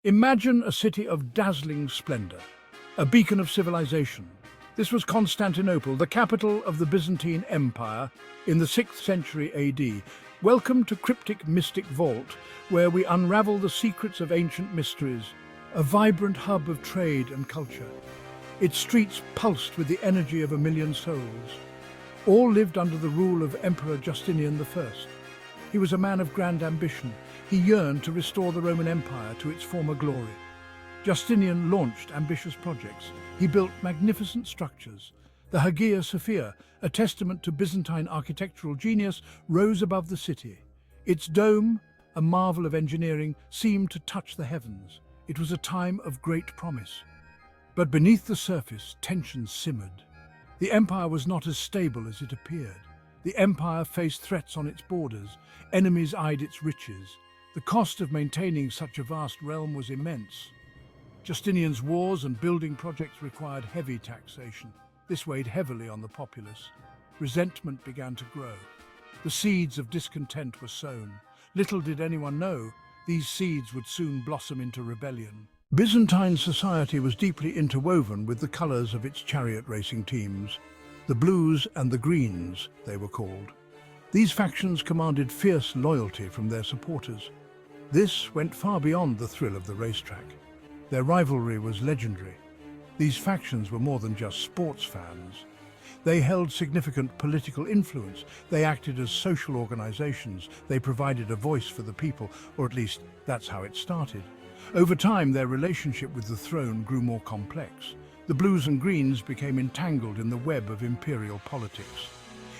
Imagine a city of dazzling splendor, a beacon of civilization. This was Constantinople, the capital of the Byzantine Empire in the 6th century AD. Welcome to Cryptic Mystic Vault, where we unravel the secrets of ancient mysteries, a vibrant hub of trade and culture. Its streets pulsed with the energy of a million souls. All lived under the rule of Emperor Justinian I. He was a man of grand ambition. He yearned to restore the Roman Empire to its former glory. Justinian launched ambitious projects. He built magnificent structures. The Hagia Sophia, a testament to Byzantine architectural genius, rose above the city. Its dome, a marvel of engineering, seemed to touch the heavens. It was a time of great promise. But beneath the surface, tensions simmered. The empire was not as stable as it appeared. The empire faced threats on its borders. Enemies eyed its riches. The cost of maintaining such a vast realm was immense. Justinian's wars and building projects required heavy taxation. This weighed heavily on the populace. Resentment began to grow. The seeds of discontent were sown. Little did anyone know, these seeds would soon blossom into rebellion. Byzantine society was deeply interwoven with the colors of its chariot racing teams. The blues and the greens, they were called. These factions commanded fierce loyalty from their supporters. This went far beyond the thrill of the racetrack. Their rivalry was legendary. These factions were more than just sports fans. They held significant political influence. They acted as social organizations. They provided a voice for the people, or at least that's how it started. Over time, their relationship with the throne grew more complex. The blues and greens became entangled in the web of imperial politics.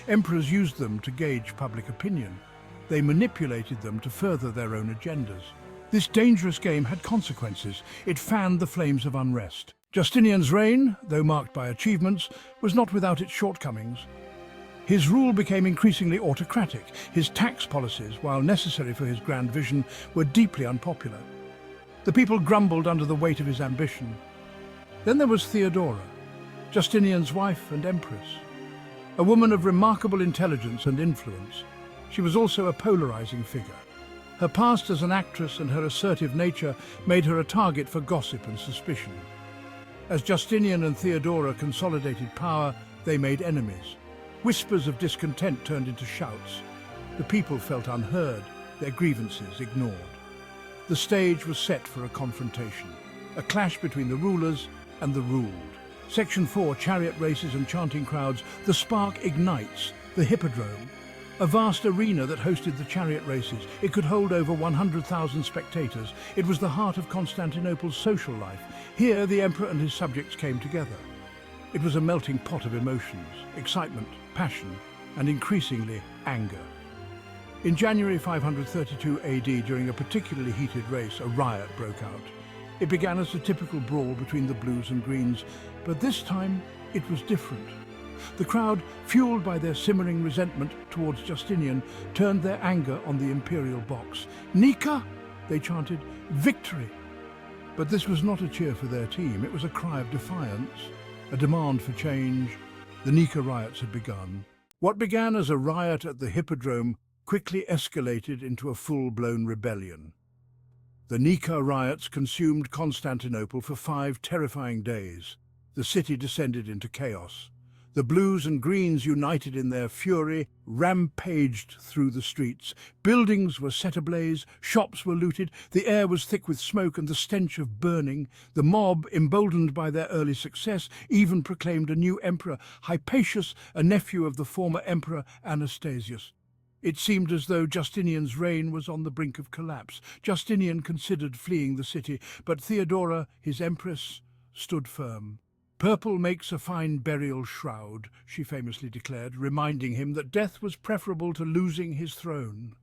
Emperors used them to gauge public opinion. They manipulated them to further their own agendas. This dangerous game had consequences. It fanned the flames of unrest. Justinian's reign, though marked by achievements, was not without its shortcomings. His rule became increasingly autocratic. His tax policies, while necessary for his grand vision, were deeply unpopular. The people grumbled under the weight of his ambition. Then there was Theodora, Justinian's wife and empress, a woman of remarkable intelligence and influence. She was also a polarizing figure. Her past as an actress and her assertive nature made her a target for gossip and suspicion. As Justinian and Theodora consolidated power, they made enemies. Whispers of discontent turned into shouts. The people felt unheard, their grievances ignored. The stage was set for a confrontation, a clash between the rulers and the ruled. Section 4, chariot races and chanting crowds. The spark ignites, the hippodrome, a vast arena that hosted the chariot races. It could hold over 100,000 spectators. It was the heart of Constantinople's social life. Here, the emperor and his subjects came together. It was a melting pot of emotions, excitement, passion, and increasingly anger. In January 532 AD, during a particularly heated race, a riot broke out. It began as a typical brawl between the blues and greens, but this time it was different. The crowd, fueled by their simmering resentment towards Justinian, turned their anger on the imperial box. "Nika!" they chanted, "victory!" But this was not a cheer for their team. It was a cry of defiance, a demand for change. The Nika Riots had begun. What began as a riot at the hippodrome quickly escalated into a full-blown rebellion. The Nika Riots consumed Constantinople for 5 terrifying days. The city descended into chaos. The blues and greens, united in their fury, rampaged through the streets. Buildings were set ablaze, shops were looted, the air was thick with smoke and the stench of burning. The mob, emboldened by their early success, even proclaimed a new emperor, Hypatius, a nephew of the former emperor Anastasius. It seemed as though Justinian's reign was on the brink of collapse. Justinian considered fleeing the city, but Theodora, his empress, stood firm. "Purple makes a fine burial shroud," she famously declared, reminding him that death was preferable to losing his throne.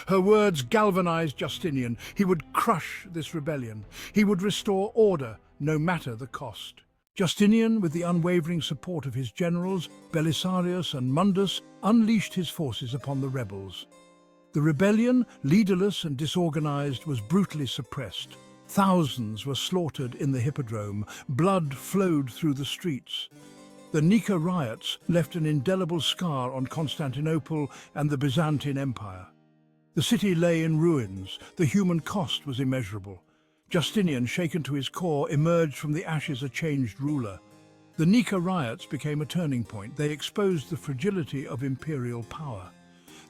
Her words galvanized Justinian. He would crush this rebellion. He would restore order, no matter the cost. Justinian, with the unwavering support of his generals, Belisarius and Mundus, unleashed his forces upon the rebels. The rebellion, leaderless and disorganized, was brutally suppressed. Thousands were slaughtered in the hippodrome. Blood flowed through the streets. The Nika Riots left an indelible scar on Constantinople and the Byzantine Empire. The city lay in ruins. The human cost was immeasurable. Justinian, shaken to his core, emerged from the ashes a changed ruler. The Nika Riots became a turning point. They exposed the fragility of imperial power.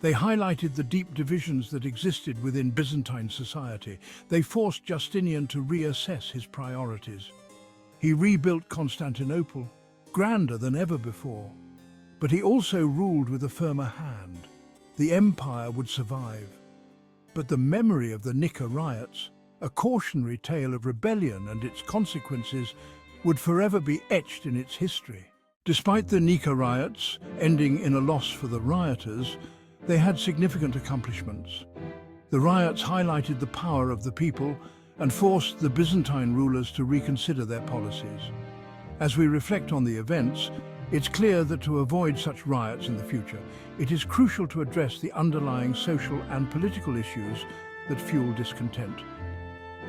They highlighted the deep divisions that existed within Byzantine society. They forced Justinian to reassess his priorities. He rebuilt Constantinople, grander than ever before. But he also ruled with a firmer hand. The empire would survive. But the memory of the Nika Riots, a cautionary tale of rebellion and its consequences, would forever be etched in its history. Despite the Nika Riots ending in a loss for the rioters, they had significant accomplishments. The riots highlighted the power of the people and forced the Byzantine rulers to reconsider their policies. As we reflect on the events, it's clear that to avoid such riots in the future, it is crucial to address the underlying social and political issues that fuel discontent.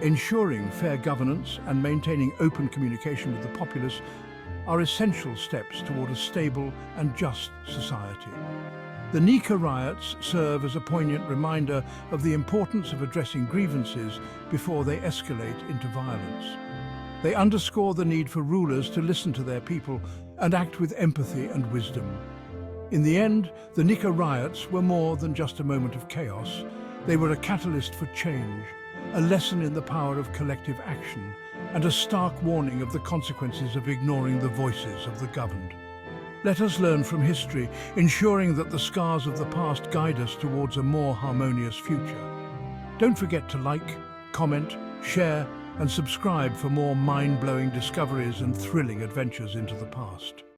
Ensuring fair governance and maintaining open communication with the populace are essential steps toward a stable and just society. The Nika Riots serve as a poignant reminder of the importance of addressing grievances before they escalate into violence. They underscore the need for rulers to listen to their people and act with empathy and wisdom. In the end, the Nika Riots were more than just a moment of chaos. They were a catalyst for change, a lesson in the power of collective action, and a stark warning of the consequences of ignoring the voices of the governed. Let us learn from history, ensuring that the scars of the past guide us towards a more harmonious future. Don't forget to like, comment, share, and subscribe for more mind-blowing discoveries and thrilling adventures into the past.